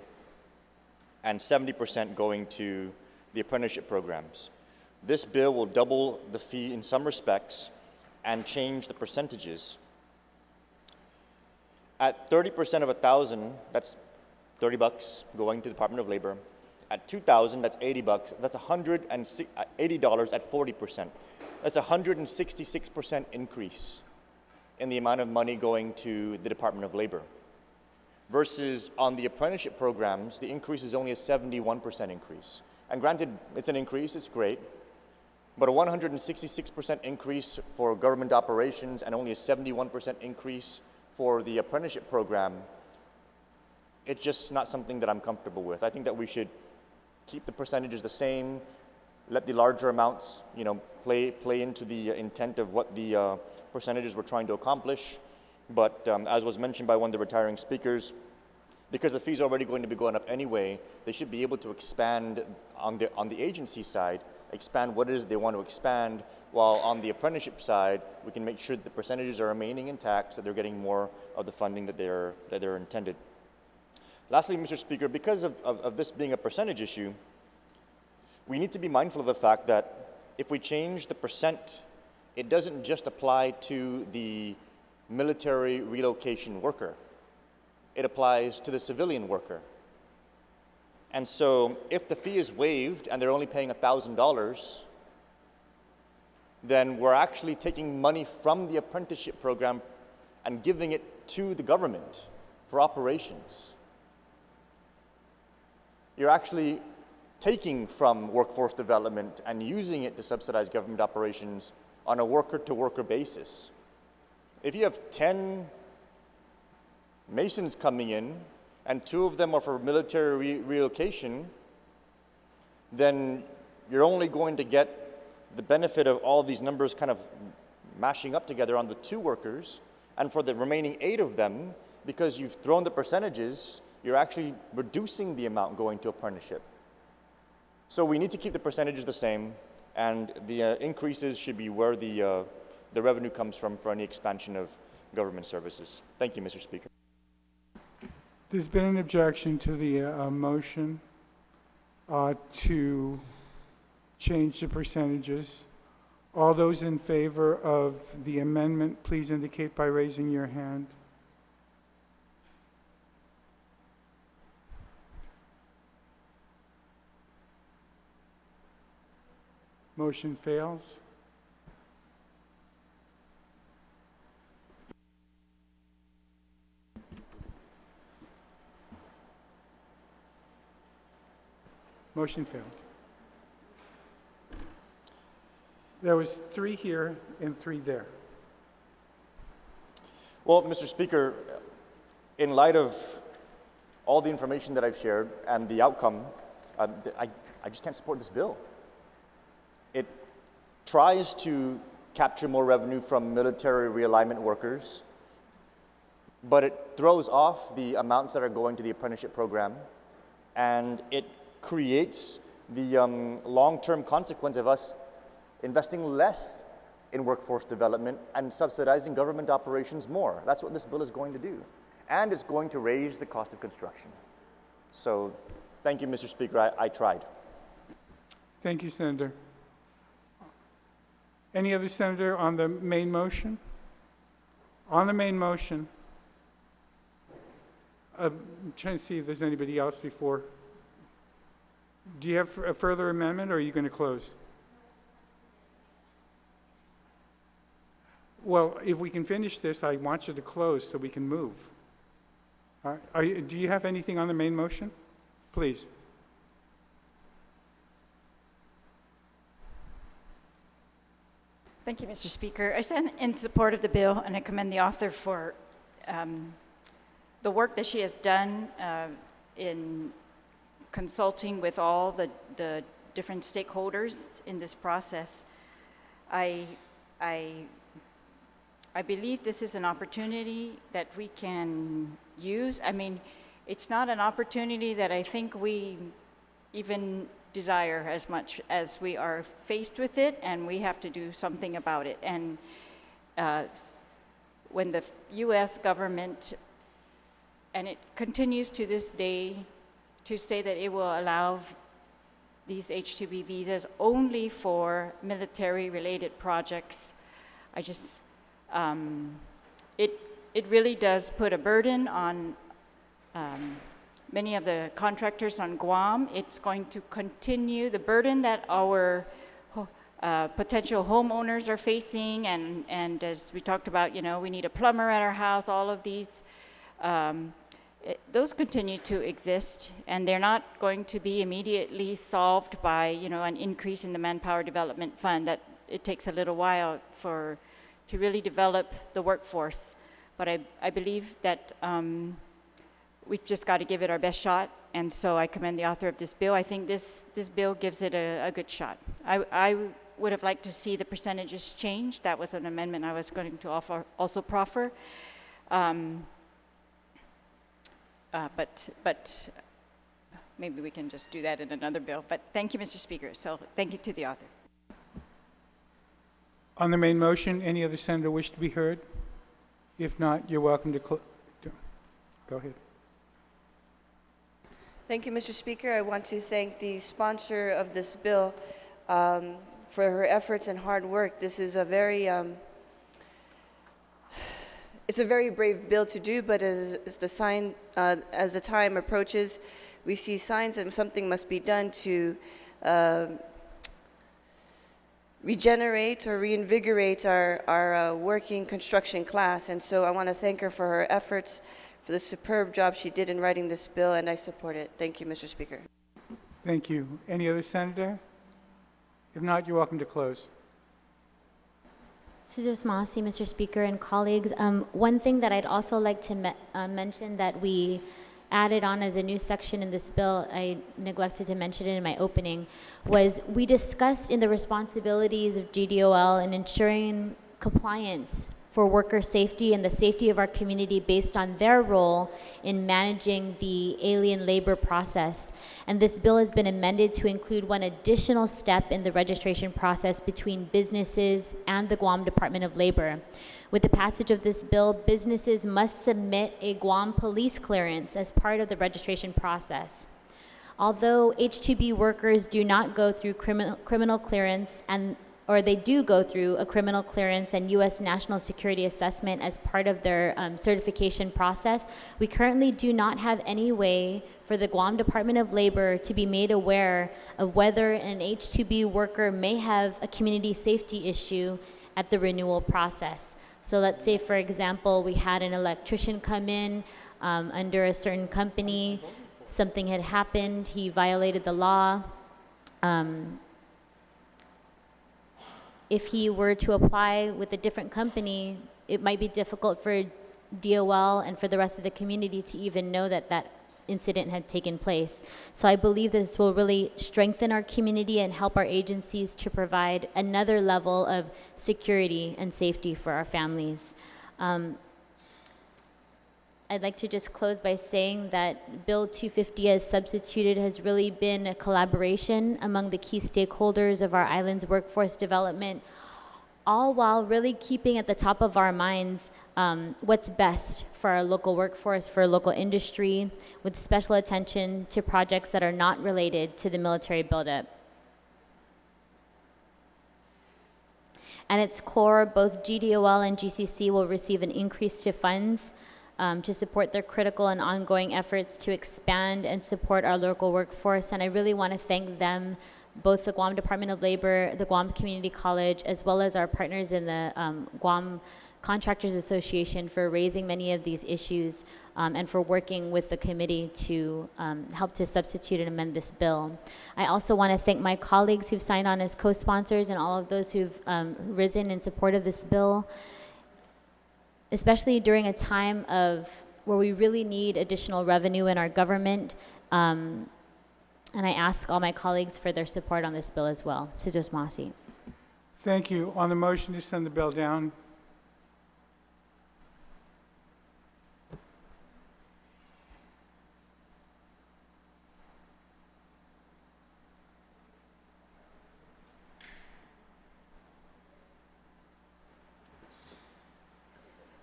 and 70% going to the apprenticeship programs. This bill will double the fee in some respects and change the percentages. At 30% of 1,000, that's $30 going to the Department of Labor. At 2,000, that's $80. That's $80 at 40%. That's a 166% increase in the amount of money going to the Department of Labor. Versus on the apprenticeship programs, the increase is only a 71% increase. And granted, it's an increase, it's great, but a 166% increase for government operations and only a 71% increase for the apprenticeship program, it's just not something that I'm comfortable with. I think that we should keep the percentages the same, let the larger amounts, play into the intent of what the percentages we're trying to accomplish. But as was mentioned by one of the retiring speakers, because the fees are already going to be going up anyway, they should be able to expand on the agency side, expand what it is they want to expand, while on the apprenticeship side, we can make sure that the percentages are remaining intact so they're getting more of the funding that they're intended. Lastly, Mr. Speaker, because of this being a percentage issue, we need to be mindful of the fact that if we change the percent, it doesn't just apply to the military relocation worker. It applies to the civilian worker. And so if the fee is waived and they're only paying $1,000, then we're actually taking money from the apprenticeship program and giving it to the government for operations. You're actually taking from workforce development and using it to subsidize government operations on a worker-to-worker basis. If you have 10 Masons coming in, and 2 of them are for military relocation, then you're only going to get the benefit of all of these numbers kind of mashing up together on the 2 workers, and for the remaining 8 of them, because you've thrown the percentages, you're actually reducing the amount going to apprenticeship. So we need to keep the percentages the same, and the increases should be where the revenue comes from for any expansion of government services. Thank you, Mr. Speaker. There's been an objection to the motion to change the percentages. All those in favor of the amendment, please indicate by raising your hand. Motion fails. Motion failed. There was 3 here and 3 there. Well, Mr. Speaker, in light of all the information that I've shared and the outcome, I just can't support this bill. It tries to capture more revenue from military realignment workers, but it throws off the amounts that are going to the apprenticeship program, and it creates the long-term consequence of us investing less in workforce development and subsidizing government operations more. That's what this bill is going to do. And it's going to raise the cost of construction. So thank you, Mr. Speaker. I tried. Thank you, Senator. Any other senator on the main motion? On the main motion, I'm trying to see if there's anybody else before. Do you have a further amendment, or are you going to close? Well, if we can finish this, I want you to close so we can move. Do you have anything on the main motion? Please. Thank you, Mr. Speaker. I stand in support of the bill, and I commend the author for the work that she has done in consulting with all the different stakeholders in this process. I believe this is an opportunity that we can use. I mean, it's not an opportunity that I think we even desire as much as we are faced with it, and we have to do something about it. And when the U.S. government, and it continues to this day, to say that it will allow these H-2B visas only for military-related projects, I just, it really does put a burden on many of the contractors on Guam. It's going to continue the burden that our potential homeowners are facing, and as we talked about, you know, we need a plumber at our house, all of these, those continue to exist, and they're not going to be immediately solved by, you know, an increase in the Manpower Development Fund. That it takes a little while to really develop the workforce. But I believe that we've just got to give it our best shot, and so I commend the author of this bill. I think this bill gives it a good shot. I would have liked to see the percentages changed. That was an amendment I was going to also proffer. But maybe we can just do that in another bill. But thank you, Mr. Speaker. So thank you to the author. On the main motion, any other senator wish to be heard? If not, you're welcome to go ahead. Thank you, Mr. Speaker. I want to thank the sponsor of this bill for her efforts and hard work. This is a very it's a very brave bill to do, but as the time approaches, we see signs that something must be done to regenerate or reinvigorate our working construction class. And so I want to thank her for her efforts, for the superb job she did in writing this bill, and I support it. Thank you, Mr. Speaker. Thank you. Any other senator? If not, you're welcome to close. Susan Massey, Mr. Speaker, and colleagues, one thing that I'd also like to mention that we added on as a new section in this bill, I neglected to mention it in my opening, was we discussed in the responsibilities of GDOL in ensuring compliance for worker safety and the safety of our community based on their role in managing the alien labor process. And this bill has been amended to include one additional step in the registration process between businesses and the Guam Department of Labor. With the passage of this bill, businesses must submit a Guam police clearance as part of the registration process. Although H-2B workers do not go through criminal clearance or they do go through a criminal clearance and U.S. national security assessment as part of their certification process, we currently do not have any way for the Guam Department of Labor to be made aware of whether an H-2B worker may have a community safety issue at the renewal process. So let's say, for example, we had an electrician come in under a certain company, something had happened, he violated the law. If he were to apply with a different company, it might be difficult for DOL and for the rest of the community to even know that that incident had taken place. So I believe this will really strengthen our community and help our agencies to provide another level of security and safety for our families. I'd like to just close by saying that Bill 250 as substituted has really been a collaboration among the key stakeholders of our island's workforce development, all while really keeping at the top of our minds what's best for our local workforce, for local industry, with special attention to projects that are not related to the military buildup. At its core, both GDOL and GCC will receive an increase to funds to support their critical and ongoing efforts to expand and support our local workforce. And I really want to thank them both the Guam Department of Labor, the Guam Community College, as well as our partners in the Guam Contractors Association for raising many of these issues and for working with the committee to help to substitute and amend this bill. I also want to thank my colleagues who've signed on as co-sponsors and all of those who've risen in support of this bill, especially during a time of where we really need additional revenue in our government. And I ask all my colleagues for their support on this bill as well. Sidus Masi. Thank you. On the motion to send the bill down,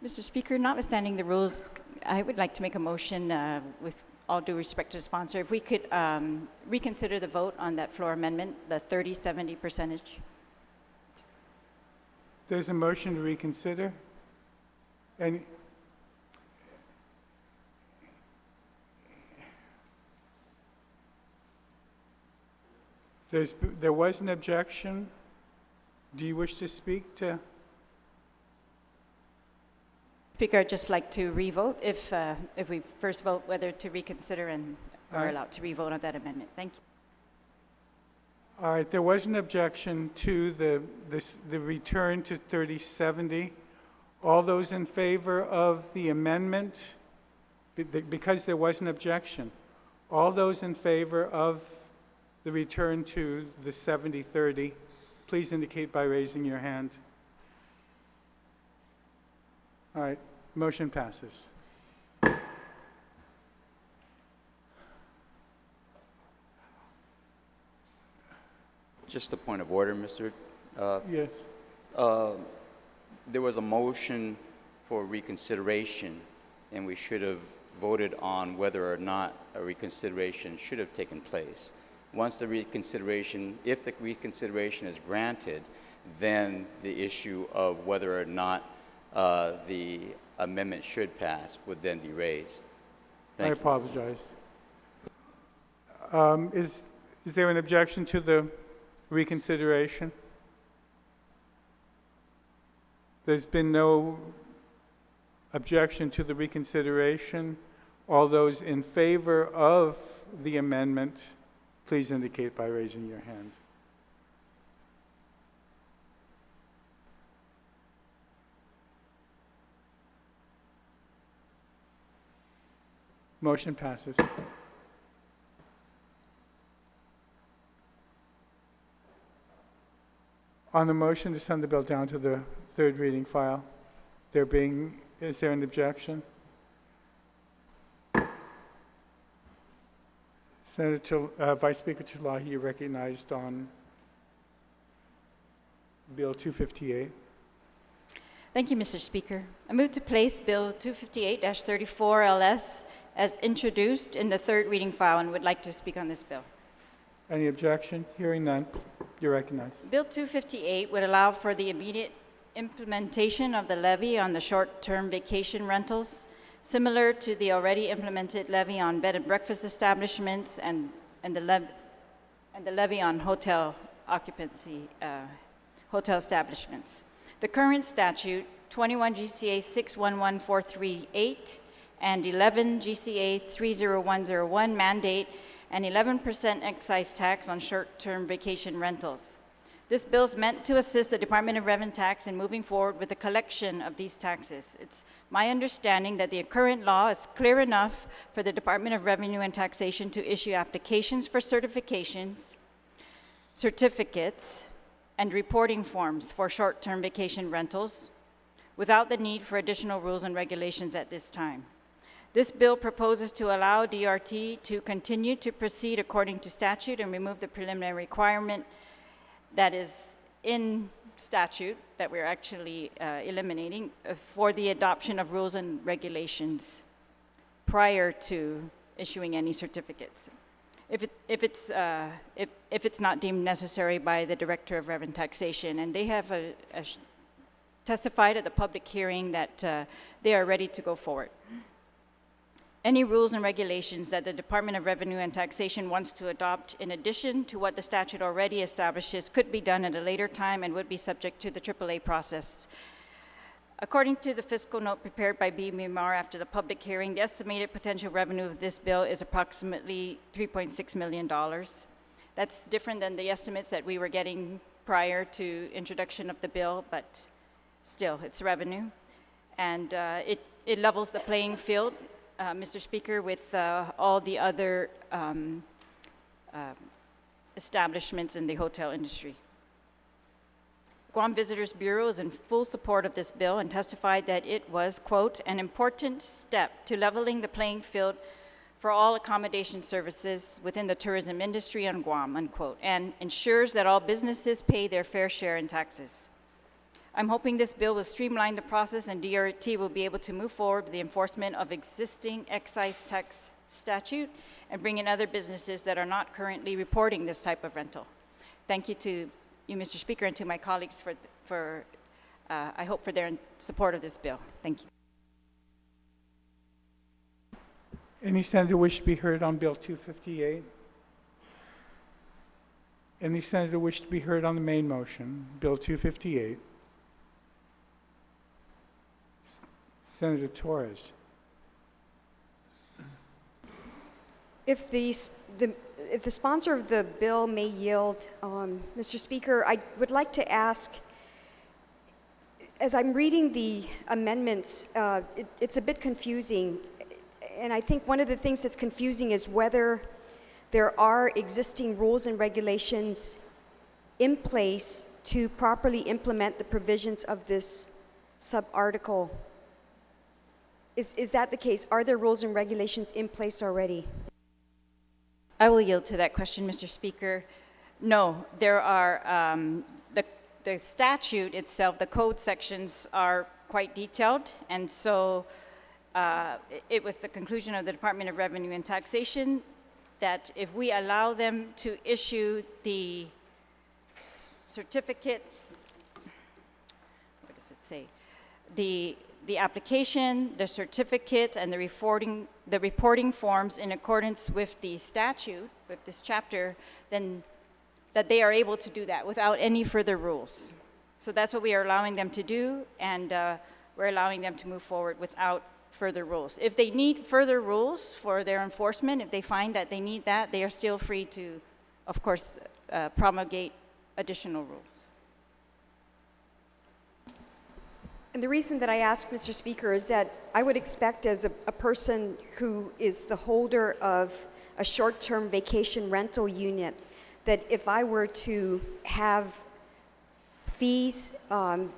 Mr. Speaker, notwithstanding the rules, I would like to make a motion with all due respect to the sponsor. If we could reconsider the vote on that floor amendment, the 30-70 percentage. there's a motion to reconsider. And there was an objection. Do you wish to speak to? Speaker, I'd just like to revote if we first vote whether to reconsider and are allowed to revote on that amendment. Thank you. All right, there was an objection to the return to 3070. All those in favor of the amendment, because there was an objection, all those in favor of the return to the 7030, please indicate by raising your hand. All right, motion passes. Just a point of order, Mr. Yes. There was a motion for reconsideration, and we should have voted on whether or not a reconsideration should have taken place. Once the reconsideration, if the reconsideration is granted, then the issue of whether or not the amendment should pass would then be raised. I Thank you. apologize. Is there an objection to the reconsideration? There's been no objection to the reconsideration. All those in favor of the amendment, please indicate by raising your hand. Motion passes. On the motion to send the bill down to the third reading file, is there an objection? Vice Speaker Chalahi, you recognized on Bill 258. Thank you, Mr. Speaker. I move to place Bill 258-34 LS as introduced in the third reading file and would like to speak on this bill. Any objection? Hearing none, you're recognized. Bill 258 would allow for the immediate implementation of the levy on the short-term vacation rentals, similar to the already implemented levy on bed and breakfast establishments and the levy on hotel occupancy, hotel establishments. The current statute, 21 GCA 611438 and 11 GCA 30101 mandate an 11% excise tax on short-term vacation rentals. This bill is meant to assist the Department of Revenue Tax in moving forward with the collection of these taxes. It's my understanding that the current law is clear enough for the Department of Revenue and Taxation to issue applications for certifications, certificates, and reporting forms for short-term vacation rentals without the need for additional rules and regulations at this time. This bill proposes to allow DRT to continue to proceed according to statute and remove the preliminary requirement that is in statute that we're actually eliminating for the adoption of rules and regulations prior to issuing any certificates. If it's not deemed necessary by the Director of Revenue Taxation, and they have testified at the public hearing that they are ready to go forward. any rules and regulations that the Department of Revenue and Taxation wants to adopt in addition to what the statute already establishes could be done at a later time and would be subject to the AAA process. According to the fiscal note prepared by BMR after the public hearing, the estimated potential revenue of this bill is approximately $3.6 million. That's different than the estimates that we were getting prior to introduction of the bill, but still, it's revenue. And it levels the playing field, Mr. Speaker, with all the other establishments in the hotel industry. Guam Visitors Bureau is in full support of this bill and testified that it was, quote, an important step to leveling the playing field for all accommodation services within the tourism industry on Guam, unquote, and ensures that all businesses pay their fair share in taxes. I'm hoping this bill will streamline the process and DRT will be able to move forward with the enforcement of existing excise tax statute and bring in other businesses that are not currently reporting this type of rental. Thank you to you, Mr. Speaker, and to my colleagues for I hope for their support of this bill. Thank you. Any senator wish to be heard on Bill 258? Any senator wish to be heard on the main motion, Bill 258? Senator Torres. If the sponsor of the bill may yield, Mr. Speaker, I would like to ask, as I'm reading the amendments, it's a bit confusing. And I think one of the things that's confusing is whether there are existing rules and regulations in place to properly implement the provisions of this sub-article. Is that the case? Are there rules and regulations in place already? I will yield to that question, Mr. Speaker. No, there are, the statute itself, the code sections are quite detailed, and so it was the conclusion of the Department of Revenue and Taxation that if we allow them to issue the certificates, what does it say? The application, the certificate, and the reporting forms in accordance with the statute, with this chapter, then that they are able to do that without any further rules. So that's what we are allowing them to do, and we're allowing them to move forward without further rules. If they need further rules for their enforcement, if they find that they need that, they are still free to, of course, promulgate additional rules. And the reason that I ask, Mr. Speaker, is that I would expect as a person who is the holder of a short-term vacation rental unit, that if I were to have fees that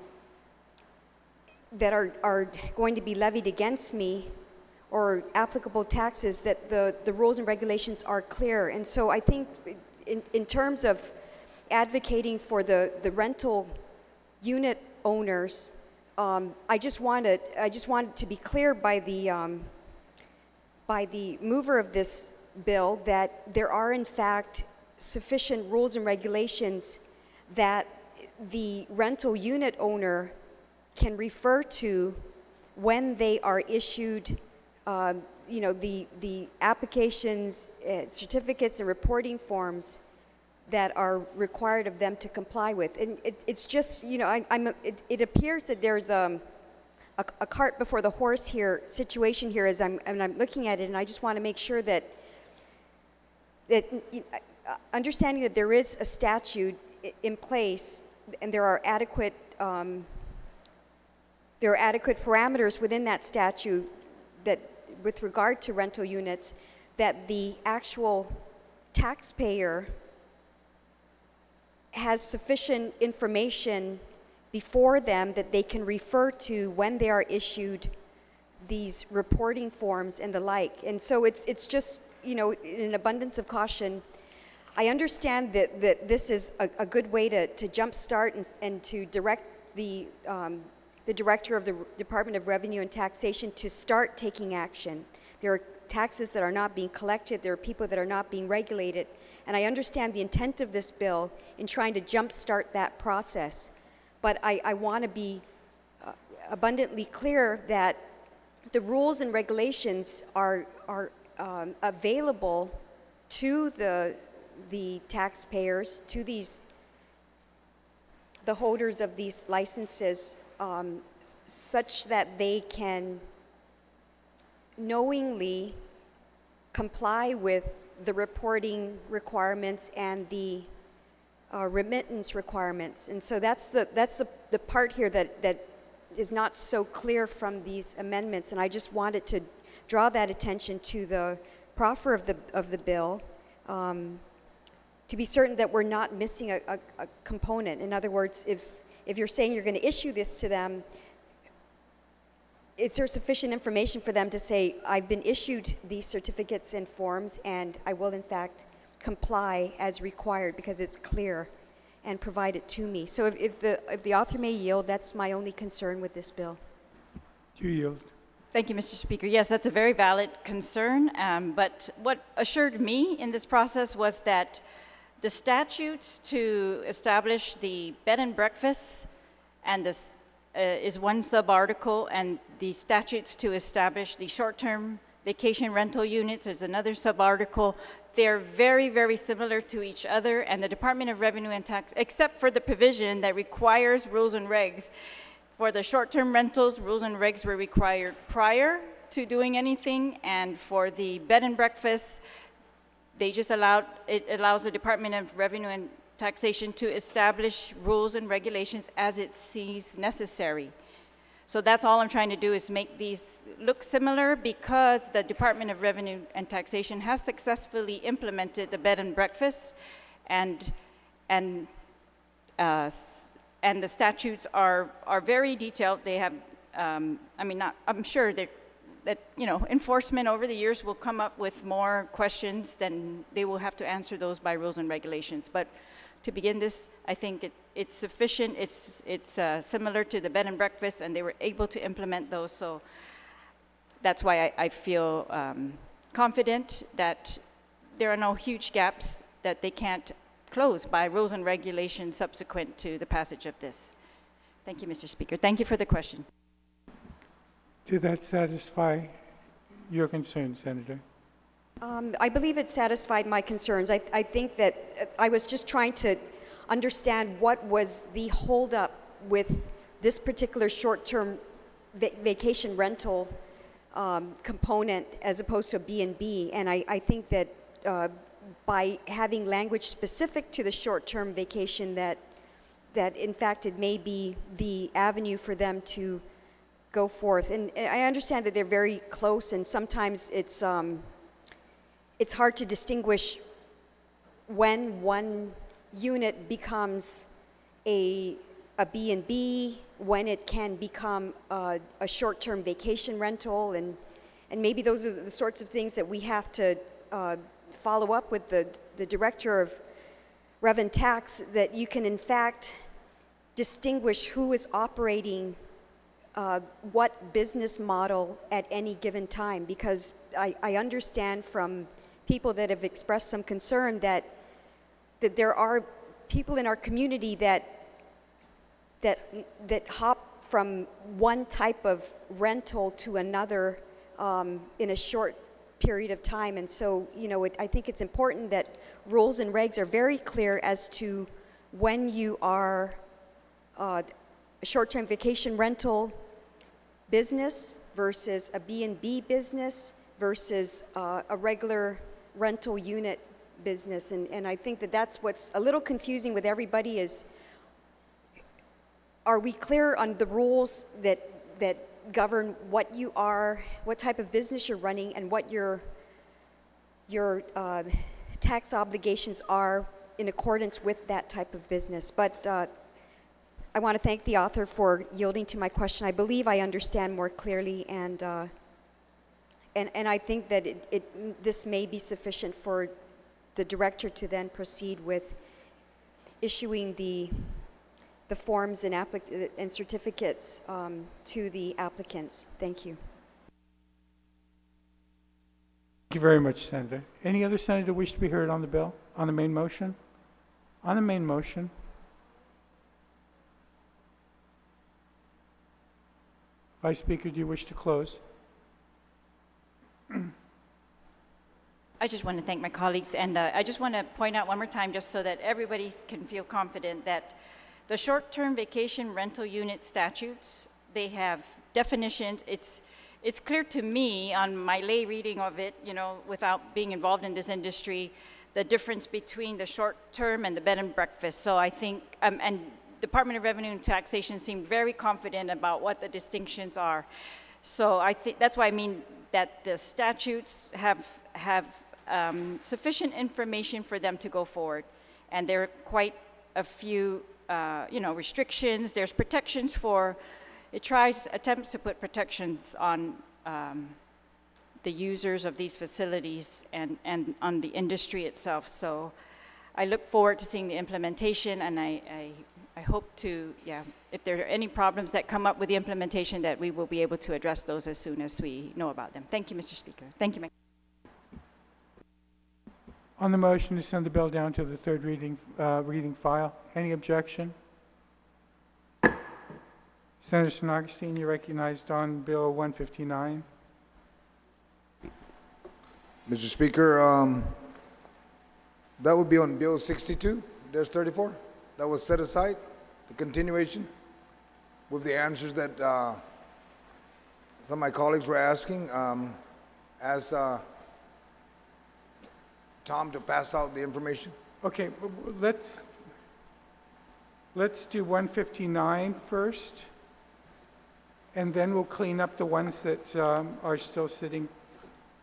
are going to be levied against me or applicable taxes, that the rules and regulations are clear. And so I think in terms of advocating for the rental unit owners, I just wanted to be clear by the mover of this bill that there are in fact sufficient rules and regulations that the rental unit owner can refer to when they are issued, the applications, certificates, and reporting forms that are required of them to comply with. And it's just, it appears that there's a cart before the horse here situation here as I'm looking at it, and I just want to make sure that understanding that there is a statute in place and there are adequate parameters within that statute that with regard to rental units, that the actual taxpayer has sufficient information before them that they can refer to when they are issued these reporting forms and the like. And so it's just, in an abundance of caution, I understand that this is a good way to jumpstart and to direct the director of the Department of Revenue and Taxation to start taking action. There are taxes that are not being collected, there are people that are not being regulated, and I understand the intent of this bill in trying to jumpstart that process. But I want to be abundantly clear that the rules and regulations are available to the taxpayers, to the holders of these licenses, such that they can knowingly comply with the reporting requirements and the remittance requirements. And so that's the part here that is not so clear from these amendments, and I just wanted to draw that attention to the proffer of the bill, to be certain that we're not missing a component. In other words, if you're saying you're going to issue this to them, is there sufficient information for them to say, I've been issued these certificates and forms, and I will in fact comply as required because it's clear, and provide it to me. So if the author may yield, that's my only concern with this bill. You yield. Thank you, Mr. Speaker. Yes, that's a very valid concern, but what assured me in this process was that the statutes to establish the bed and breakfasts and this is one sub-article, and the statutes to establish the short-term vacation rental units is another sub-article. They're very, very similar to each other, and the Department of Revenue and Tax, except for the provision that requires rules and regs. For the short-term rentals, rules and regs were required prior to doing anything, and for the bed and breakfasts, it allows the Department of Revenue and Taxation to establish rules and regulations as it sees necessary. So that's all I'm trying to do, is make these look similar, because the Department of Revenue and Taxation has successfully implemented the bed and breakfast, and the statutes are very detailed. They have, I'm sure that enforcement over the years will come up with more questions, then they will have to answer those by rules and regulations. But to begin this, I think it's sufficient. It's similar to the bed and breakfast, and they were able to implement those. So that's why I feel confident that there are no huge gaps that they can't close by rules and regulations subsequent to the passage of this. Thank you, Mr. Speaker. Thank you for the question. Did that satisfy your concern, Senator? I believe it satisfied my concerns. I think that I was just trying to understand what was the holdup with this particular short-term vacation rental component as opposed to a B&B. And I think that by having language specific to the short-term vacation, that in fact it may be the avenue for them to go forth. And I understand that they're very close, and sometimes it's hard to distinguish when one unit becomes a B&B, when it can become a short-term vacation rental, and maybe those are the sorts of things that we have to follow up with the Director of Rev and Tax, that you can in fact distinguish who is operating what business model at any given time, because I understand from people that have expressed some concern that there are people in our community that hop from one type of rental to another in a short period of time. And so, I think it's important that rules and regs are very clear as to when you are a short-term vacation rental business versus a B&B business versus a regular rental unit business. And I think that that's what's a little confusing with everybody is, are we clear on the rules that govern what you are, what type of business you're running, and what your tax obligations are in accordance with that type of business? But I want to thank the author for yielding to my question. I believe I understand more clearly, and I think that this may be sufficient for the director to then proceed with issuing the forms and certificates to the applicants. Thank you. Thank you very much, Senator. Any other senator wish to be heard on the bill, on the main motion? On the main motion. Vice Speaker, do you wish to close? I just want to thank my colleagues, and I just want to point out one more time, just so that everybody can feel confident, that the short-term vacation rental unit statutes, they have definitions. It's clear to me on my lay reading of it, you know, without being involved in this industry, the difference between the short-term and the bed and breakfast. So I think, and Department of Revenue and Taxation seemed very confident about what the distinctions are. So I think that's why I mean that the statutes have sufficient information for them to go forward, and there are quite a few, restrictions. There's protections for. It attempts to put protections on the users of these facilities and on the industry itself. So I look forward to seeing the implementation, and I hope to, if there are any problems that come up with the implementation, that we will be able to address those as soon as we know about them. Thank you, Mr. Speaker. Thank you. On the motion to send the bill down to the third reading file, any objection? Senator San Augustine, you're recognized on Bill 159. Mr. Speaker, that would be on Bill 62. There's 34. That was set aside, the continuation, with the answers that some of my colleagues were asking. As Tom to pass out the information. Okay, let's do 159 first, and then we'll clean up the ones that are still sitting.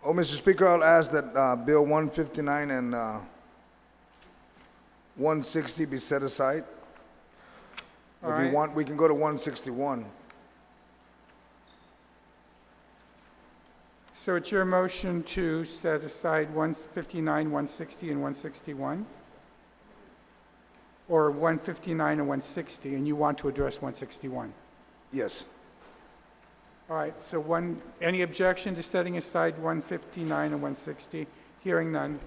Oh, Mr. Speaker, I'll ask that Bill 159 and 160 be set aside. All If right. you want, we can go to 161. So it's your motion to set aside 159, 160, and 161? Or 159 and 160, and you want to address 161? Yes. All right, so any objection to setting aside 159 and 160? Hearing none.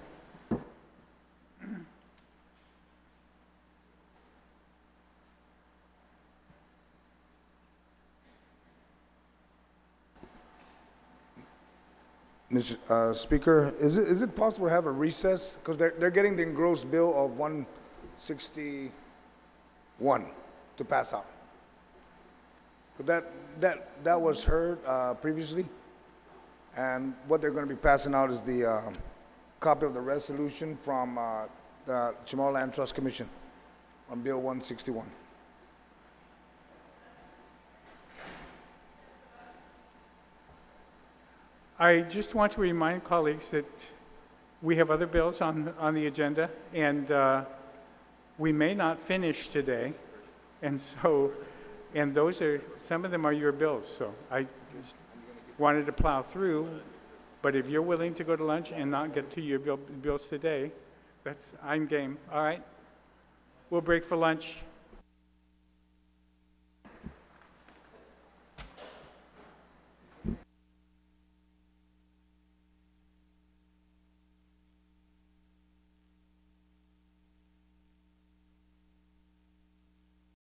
Mr. Speaker, is it possible to have a recess? Because they're getting the engrossed bill of 161 to pass out. But that was heard previously, and what they're going to be passing out is the copy of the resolution from the Chamorro Land Trust Commission on Bill 161. I just want to remind colleagues that we have other bills on the agenda, and we may not finish today, and those are, some of them are your bills, so I just wanted to plow through, but if you're willing to go to lunch and not get to your bills today, I'm game. All right? We'll break for lunch.